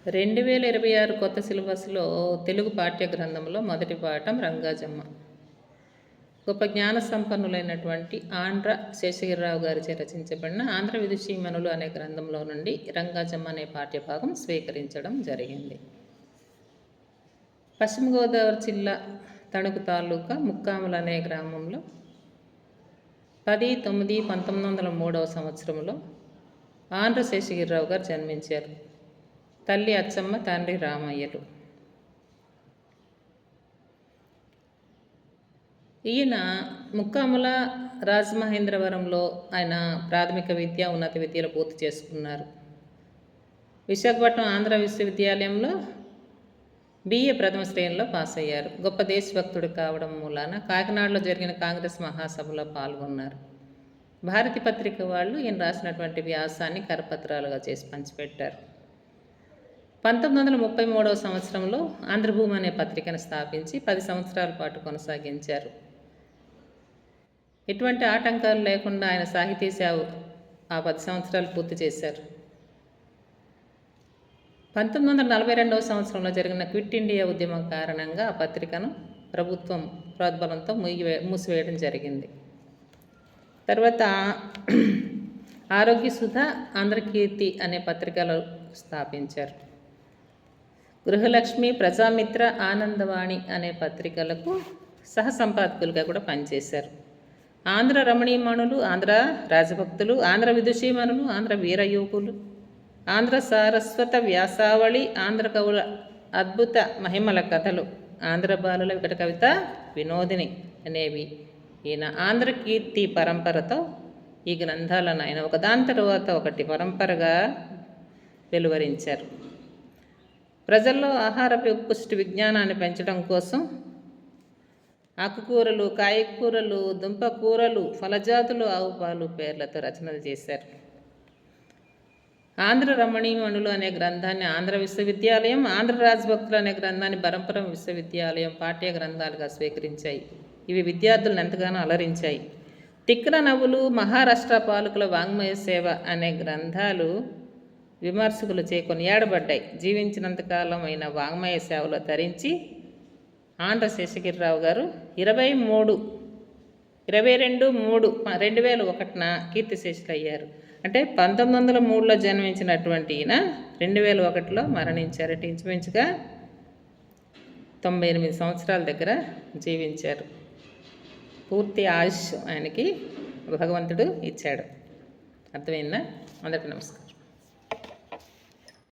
2026 కొత్త సిలబస్లో తెలుగు పాఠ్య గ్రంథంలో మొదటి పాఠం రంగాజమ్మ. గొప్ప జ్ఞాన సంపన్నులైనటువంటి ఆంధ్ర శేషగిరిరావు గారిచే రచించబడిన ఆంధ్ర విదుషీమణులు అనే గ్రంథంలో నుండి రంగాజమ్మ అనే పాఠ్యభాగం స్వీకరించడం జరిగింది. పశ్చిమ గోదావరి జిల్లా తణుకు తాలూకా ముక్కాముల అనే గ్రామంలో 10/9/1903 సంవత్సరంలో ఆంధ్ర శేషగిరిరావు గారు జన్మించారు. తల్లి అచ్చమ్మ, తండ్రి రామయ్యలు. ఈయన ముక్కాముల రాజమహేంద్రవరంలో ఆయన ప్రాథమిక విద్య, ఉన్నత విద్యలు పూర్తి చేసుకున్నారు. విశాఖపట్నం ఆంధ్ర విశ్వవిద్యాలయంలో BA ప్రథమ శ్రేణిలో పాస్ అయ్యారు. గొప్ప దేశభక్తుడు కావడం మూలాన కాకినాడలో జరిగిన కాంగ్రెస్ మహాసభలో పాల్గొన్నారు. భారతి పత్రిక వాళ్ళు ఈయన రాసినటువంటి వ్యాసాన్ని కరపత్రాలుగా చేసి పంచిపెట్టారు. 1933 సంవత్సరంలో ఆంధ్రభూమి అనే పత్రికను స్థాపించి 10 సంవత్సరాల పాటు కొనసాగించారు. ఎటువంటి ఆటంకాలు లేకుండా ఆయన సాహితీ సేవ ఆ 10 సంవత్సరాలు పూర్తి చేశారు. 1942 సంవత్సరంలో జరిగిన క్విట్ ఇండియా ఉద్యమం కారణంగా ఆ పత్రికను ప్రభుత్వం ప్రోద్బలంతో మూసివేయడం జరిగింది. తర్వాత ఆరోగ్య సుధ, ఆంధ్రకీర్తి అనే పత్రికలు స్థాపించారు. గృహలక్ష్మి, ప్రజామిత్ర, ఆనందవాణి అనే పత్రికలకు సహసంపాదకులుగా కూడా పనిచేశారు. ఆంధ్ర రమణీమణులు, ఆంధ్ర రాజభక్తులు, ఆంధ్ర విదుషీమణులు, ఆంధ్ర వీరయోగులు, ఆంధ్ర సారస్వత వ్యాసావళి, ఆంధ్ర కవుల అద్భుత మహిమల కథలు, ఆంధ్ర బాలుల వికట కవిత వినోదిని అనేవి ఈయన ఆంధ్రకీర్తి పరంపరతో ఈ గ్రంథాలను ఆయన ఒకదాని తరువాత ఒకటి పరంపరగా వెలువరించారు. ప్రజల్లో ఆహార పుష్టి విజ్ఞానాన్ని పెంచడం కోసం ఆకుకూరలు, కాయకూరలు, దుంపకూరలు, ఫలజాతులు, ఆవు పాలు పేర్లతో రచనలు చేశారు. ఆంధ్ర రమణీమణులు అనే గ్రంథాన్ని ఆంధ్ర విశ్వవిద్యాలయం, ఆంధ్ర రాజభక్తులు అనే గ్రంథాన్ని బరంపురం విశ్వవిద్యాలయం పాఠ్య గ్రంథాలుగా స్వీకరించాయి. ఇవి విద్యార్థులను ఎంతగానో అలరించాయి. తిక్కన నవ్వులు, మహారాష్ట్ర పాలకుల వాంగ్మయ సేవ అనే గ్రంథాలు విమర్శకులు కొనియాడబడ్డాయి. జీవించినంతకాలం అయిన వాంగ్మయ సేవలో ధరించి ఆంధ్ర శేషగిరిరావు గారు 22/3/2001 కీర్తిశేషులు అయ్యారు. అంటే 1903లో జన్మించినటువంటి ఈయన 2001లో మరణించారట. ఇంచుమించుగా 98 సంవత్సరాల దగ్గర జీవించారు. పూర్తి ఆయుష్ ఆయనకి భగవంతుడు ఇచ్చాడు. అర్థమైందా? అందరికీ నమస్కారం.